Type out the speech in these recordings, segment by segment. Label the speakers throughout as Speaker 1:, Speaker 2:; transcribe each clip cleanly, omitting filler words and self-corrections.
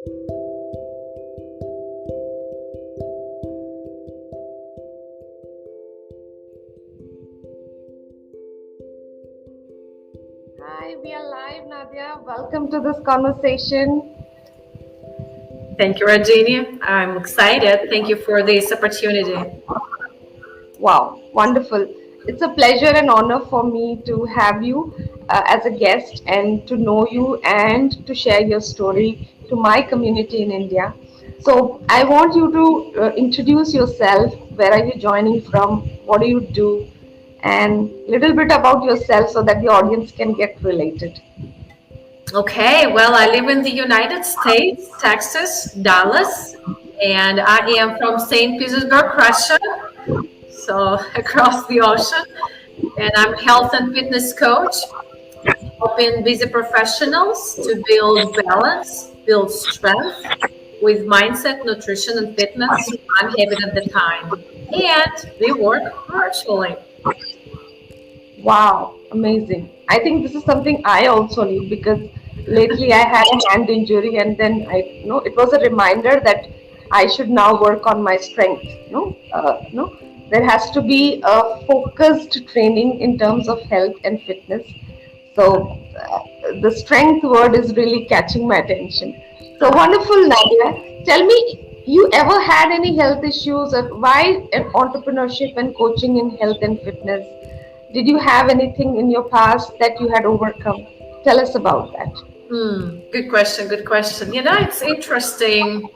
Speaker 1: Hi, we are live, Nadya. Welcome to this conversation.
Speaker 2: Thank you, Ranjini. I'm excited. Thank you for this opportunity.
Speaker 1: Wow, wonderful. It's a pleasure and honor for me to have you as a guest and to know you and to share your story to my community in India. So, I want you to introduce yourself. Where are you joining from? What do you do? And a little bit about yourself so that the audience can get related.
Speaker 2: Okay, well, I live in the United States, Texas, Dallas, and I am from St. Petersburg, Russia, so across the ocean. And I'm health and fitness coach, helping busy professionals to build balance, build strength with mindset, nutrition, and fitness. I'm having at the time. And we work virtually.
Speaker 1: Wow, amazing. I think this is something I also need because lately I had a hand injury and then it was a reminder that I should now work on my strength. There has to be a focused training in terms of health and fitness. So the strength word is really catching my attention. So wonderful, Nadia. Tell me, you ever had any health issues? Or why entrepreneurship and coaching in health and fitness? Did you have anything in your past that you had overcome? Tell us about that.
Speaker 2: Good question. Good question. It's interesting.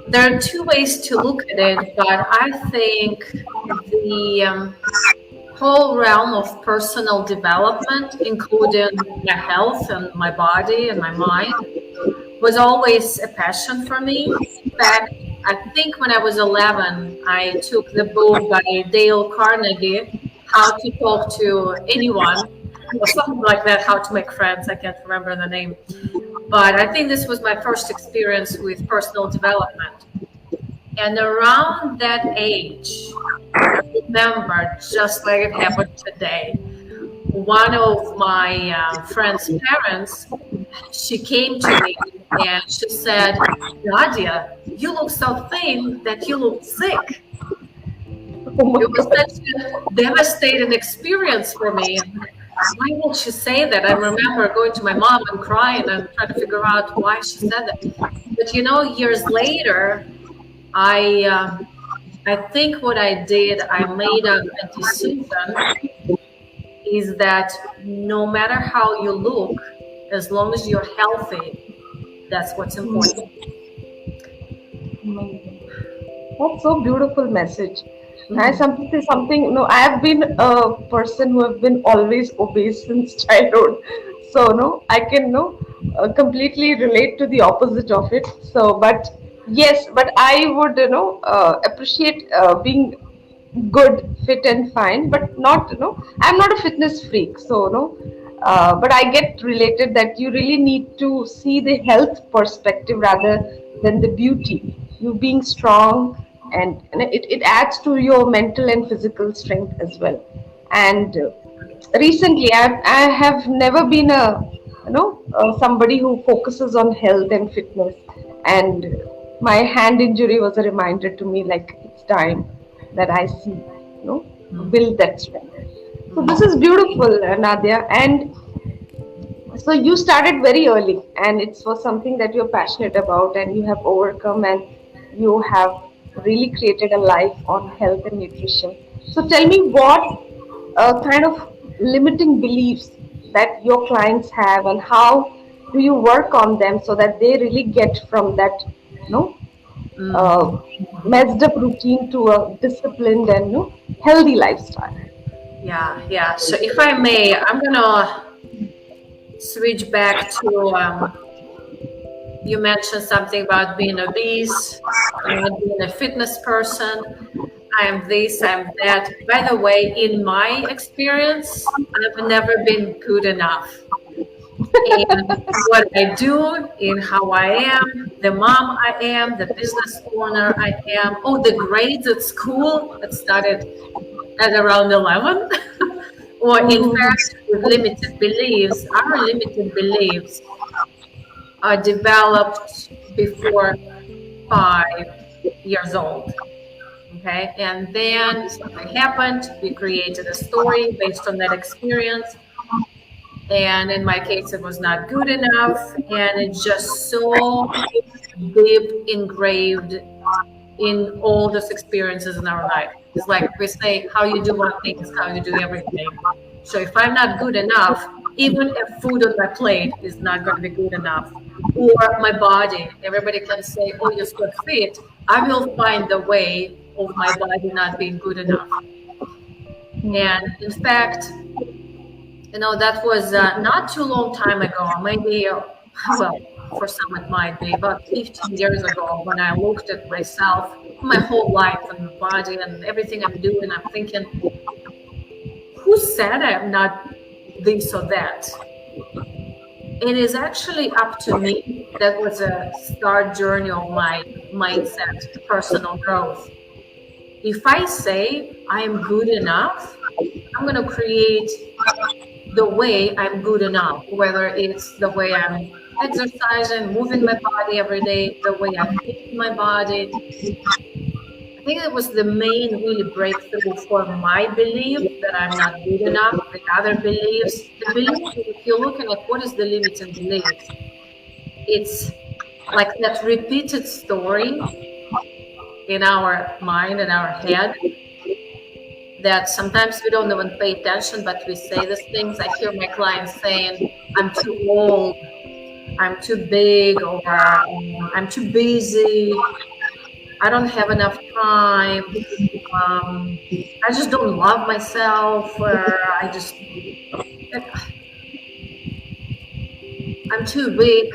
Speaker 2: There are two ways to look at it, but I think the whole realm of personal development, including my health and my body and my mind, was always a passion for me. In fact, I think when I was 11, I took the book by Dale Carnegie, How to Talk to Anyone, or something like that, How to Make Friends. I can't remember the name. But I think this was my first experience with personal development. And around that age, I remember just like it happened today. One of my friend's parents, she came to me and she said, Nadia, you look so thin that you look sick.
Speaker 1: Oh my
Speaker 2: It was
Speaker 1: God.
Speaker 2: such a devastating experience for me. Why would she say that? I remember going to my mom and crying and trying to figure out why she said that. But years later, I think what I did, I made a decision is that no matter how you look, as long as you're healthy, that's what's important.
Speaker 1: Amazing. That's so beautiful message. I something. No, I have been a person who have been always obese since childhood. So no, I can completely relate to the opposite of it. So, but yes, but I would appreciate being good, fit and fine, but not I'm not a fitness freak. So no, but I get related that you really need to see the health perspective rather than the beauty. You being strong and it adds to your mental and physical strength as well. And recently I have never been a somebody who focuses on health and fitness, and my hand injury was a reminder to me like it's time that I see build that strength. So this is beautiful, Nadia. And so you started very early, and it was something that you're passionate about, and you have overcome, and you have really created a life on health and nutrition. So tell me what kind of limiting beliefs that your clients have, and how do you work on them so that they really get from that, you know, uh, messed up routine to a disciplined and healthy lifestyle.
Speaker 2: Yeah. So if I may, I'm gonna switch back to you mentioned something about being obese, being a fitness person. I'm this, I'm that. By the way, in my experience, I've never been good enough. And what I do, in how I am, the mom I am, the business owner I am. Oh, the grades at school, it started at around 11. Or in
Speaker 1: Mhm.
Speaker 2: fact, with limited beliefs, our limited beliefs developed before 5 years old. Okay, and then something happened. We created a story based on that experience. And in my case, it was not good enough. And it's just so deep engraved in all those experiences in our life. It's like we say, how you do one thing is how you do everything. So if I'm not good enough, even if food on my plate is not going to be good enough, or my body, everybody can say, oh, you're so fit. I will find the way of my body not being good enough. And in fact, that was not too long time ago, maybe, well, for some it might be about 15 years ago, when I looked at myself, my whole life and my body and everything I'm doing, I'm thinking, who said I'm not this or that? It is actually up to me. That was a start journey of my mindset, personal growth. If I say I am good enough, I'm going to create the way I'm good enough, whether it's the way I'm exercising, moving my body every day, the way I feed my body. I think it was the main really breakthrough for my belief that I'm not good enough. The other beliefs, the beliefs, if you're looking at what is the limiting beliefs, it's like that repeated story in our mind and our head that sometimes we don't even pay attention, but we say these things. I hear my clients saying, I'm too old, I'm too big, or I'm too busy, I don't have enough time, I just don't love myself, or I'm too weak,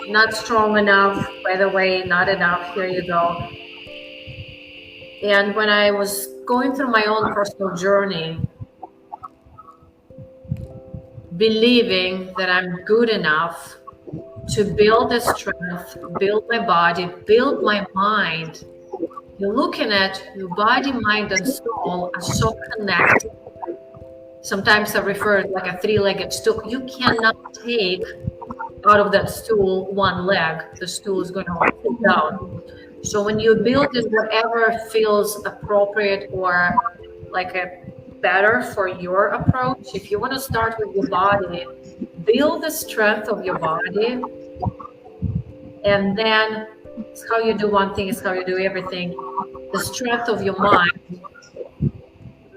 Speaker 2: not strong enough, by the way, not enough, here you go. And when I was going through my own personal journey, believing that I'm good enough to build the strength, build my body, build my mind, you're looking at your body, mind, and soul are so connected. Sometimes I refer to like a three-legged stool. You cannot take out of that stool one leg. The stool is going to fall down. So when you build it, whatever feels appropriate or like a better for your approach, if you want to start with your body, build the strength of your body, and then it's how you do one thing, it's how you do everything. The strength of your mind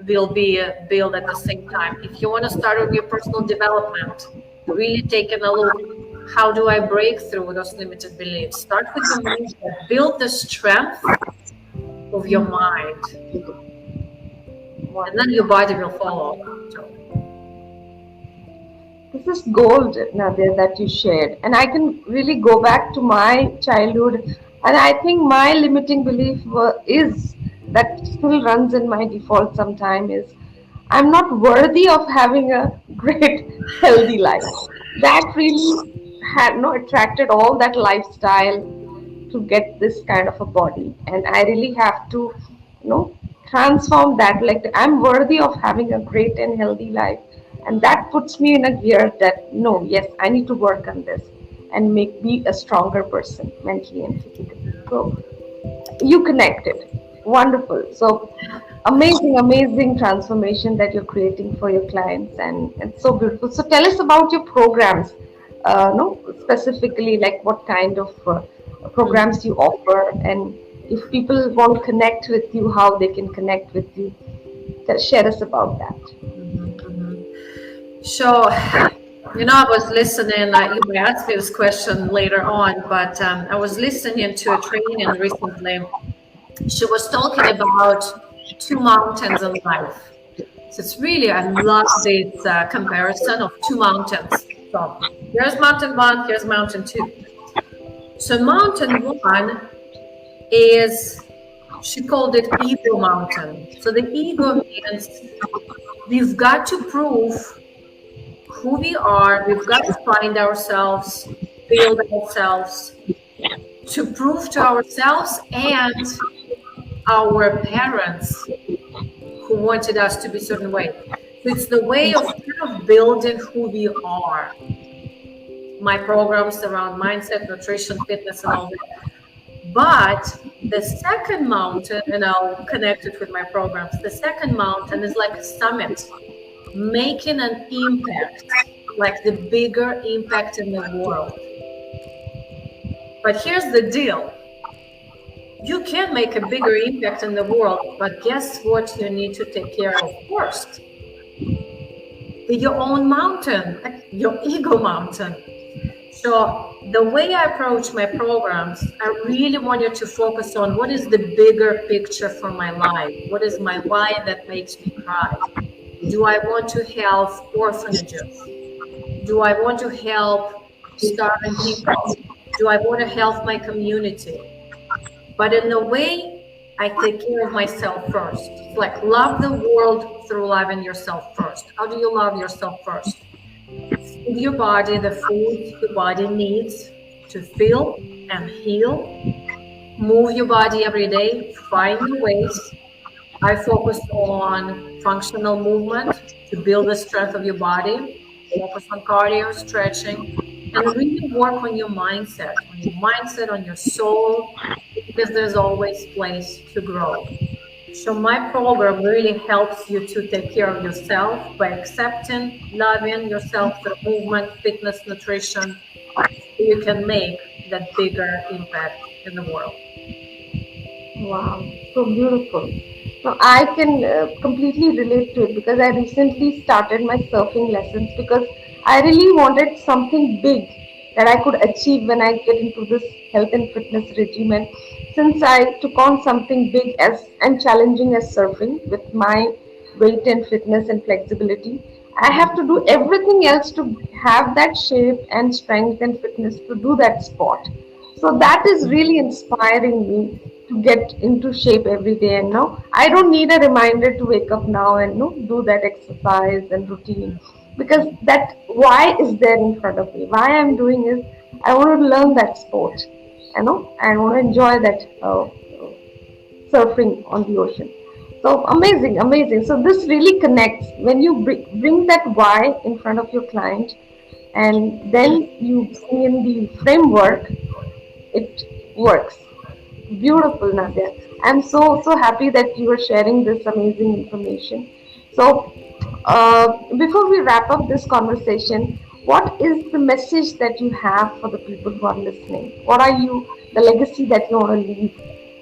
Speaker 2: will be built at the same time. If you want to start with your personal development, really taking a look, how do I break through those limited beliefs? Start with your mindset. Build the strength of your mind. And then your body will follow. So.
Speaker 1: This is gold, Nadya, that you shared. And I can really go back to my childhood. And I think my limiting belief is that still runs in my default sometime is I'm not worthy of having a great, healthy life. That really had no attracted all that lifestyle to get this kind of a body. And I really have to, transform that. Like I'm worthy of having a great and healthy life. And that puts me in a gear that no, yes, I need to work on this and make me a stronger person mentally and physically. So you connected. Wonderful. So amazing transformation that you're creating for your clients, and it's so beautiful. So tell us about your programs. No, specifically like what kind of programs you offer, and if people want to connect with you, how they can connect with you. Share us about that.
Speaker 2: So, I was listening, you may ask me this question later on, but I was listening to a training recently. She was talking about two mountains in life. So it's really, I love this comparison of two mountains. So here's mountain one, here's mountain two. So mountain one is, she called it ego mountain. So the ego means we've got to prove who we are, we've got to find ourselves, build ourselves, to prove to ourselves and our parents who wanted us to be a certain way. So it's the way of kind of building who we are. my programs around mindset, nutrition, fitness, and all that. But the second mountain, and I'll connect it with my programs, the second mountain is like a summit, making an impact, like the bigger impact in the world. But here's the deal. You can make a bigger impact in the world, but guess what you need to take care of first? Your own mountain, like your ego mountain. So the way I approach my programs, I really want you to focus on what is the bigger picture for my life? What is my why that makes me cry? Do I want to help orphanages? Do I want to help starving people? Do I want to help my community? But in a way, I take care of myself first. It's like love the world through loving yourself first. How do you love yourself first? Feed your body the food your body needs to feel and heal. Move your body every day. Find your ways. I focus on functional movement to build the strength of your body. Focus on cardio, stretching, and really work on your soul, because there's always place to grow. So my program really helps you to take care of yourself by accepting, loving yourself through movement, fitness, nutrition, so you can make that bigger impact in the world.
Speaker 1: Wow, so beautiful. Now, I can completely relate to it because I recently started my surfing lessons because I really wanted something big that I could achieve when I get into this health and fitness regimen. Since I took on something big as and challenging as surfing with my weight and fitness and flexibility, I have to do everything else to have that shape and strength and fitness to do that sport. So that is really inspiring me to get into shape every day. And now I don't need a reminder to wake up now and do that exercise and routine, because that why is there in front of me. Why I'm doing is I want to learn that sport. I want to enjoy that surfing on the ocean. So amazing, amazing. So this really connects when you bring that why in front of your client, and then you bring in the framework. It works. Beautiful, Nadya. I'm so happy that you are sharing this amazing information. So, before we wrap up this conversation, what is the message that you have for the people who are listening? What are the legacy that you want to leave?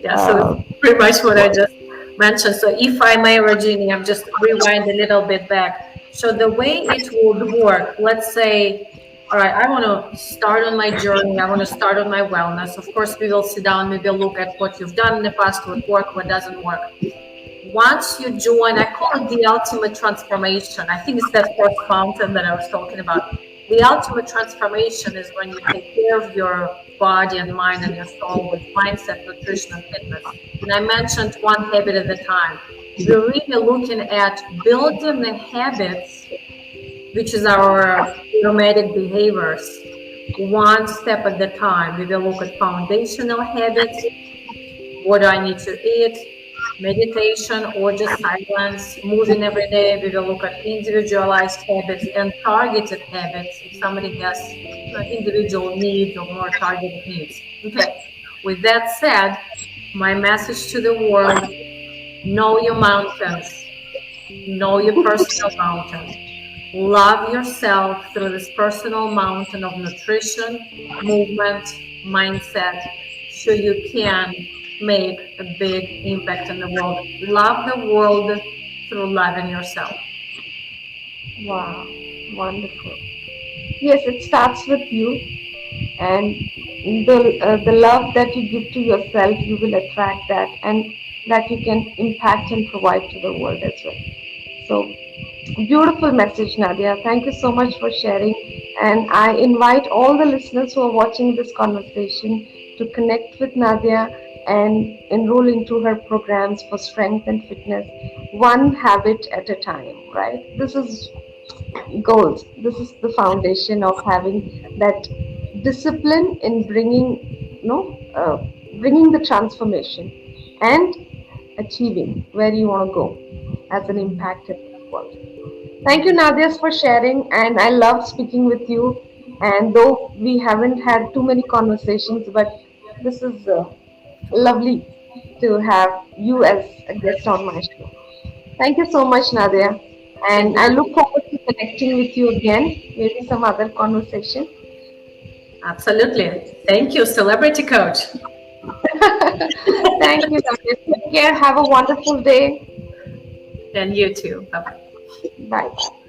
Speaker 2: Yeah, so it's
Speaker 1: Uh,
Speaker 2: pretty much what I
Speaker 1: for-
Speaker 2: just mentioned. So if I may, Ranjini, I'm just rewind a little bit back. So the way it would work, let's say, all right, I want to start on my journey. I want to start on my wellness. Of course, we will sit down, maybe look at what you've done in the past, what worked, what doesn't work. Once you join, I call it the ultimate transformation. I think it's that first fountain that I was talking about. The ultimate transformation is when you take care of your body and mind and your soul with mindset, nutrition, and fitness. And I mentioned one habit at a time. We're really looking at building the habits, which is our automatic behaviors, one step at a time. We will look at foundational habits. What do I need to eat? Meditation or just silence, moving every day. We will look at individualized habits and targeted habits if somebody has individual needs or more targeted needs. Okay, with that said, my message to the world: know your mountains, know your personal mountain, love yourself through this personal mountain of nutrition, movement, mindset, so you can make a big impact in the world. Love the world through loving yourself.
Speaker 1: wow, wonderful. Yes, it starts with you, and the love that you give to yourself, you will attract that, and that you can impact and provide to the world as well. So beautiful message, Nadia. Thank you so much for sharing. And I invite all the listeners who are watching this conversation to connect with Nadia and enroll into her programs for strength and fitness, one habit at a time, right? This is goals. This is the foundation of having that discipline in bringing the transformation and achieving where you want to go as an impact in the world. Thank you, Nadia, for sharing, and I love speaking with you. And though we haven't had too many conversations, but this is lovely to have you as a guest on my show. Thank you so much, Nadia.
Speaker 2: Thank
Speaker 1: And
Speaker 2: you.
Speaker 1: I look forward to connecting with you again, maybe some other conversation.
Speaker 2: Absolutely. Thank you, celebrity coach.
Speaker 1: Thank you, Nadia. Take care. Have a wonderful day.
Speaker 2: And you too. Bye bye.
Speaker 1: Bye.